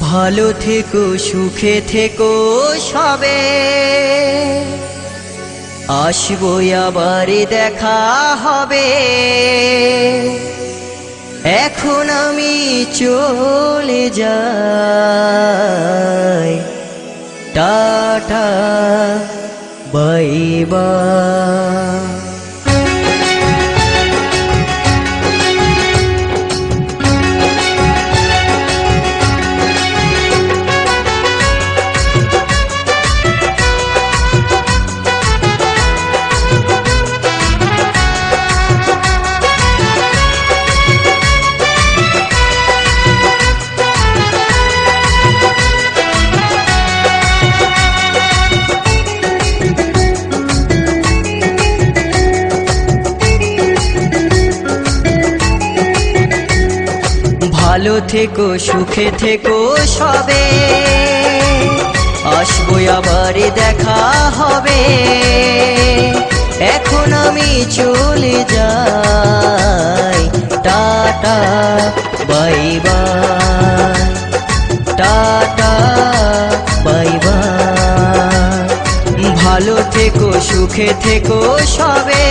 ভালো থেকো সুখে থেকো সবে, আসবো আবার দেখা হবে। এখন আমি চলে যাই, টাটা বাই বাই। ভালো থেকো সুখে থেকো সবে, আসবো আবার দেখা হবে। এখন আমি চলে যাই, tata bye bye, tata bye bye. ভালো থেকো সুখে থেকো সবে,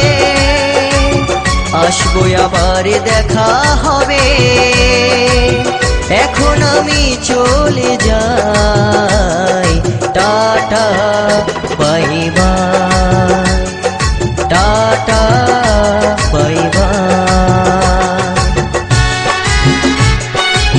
আসবো আবার দেখা হবে। এখন আমি চলে যাই।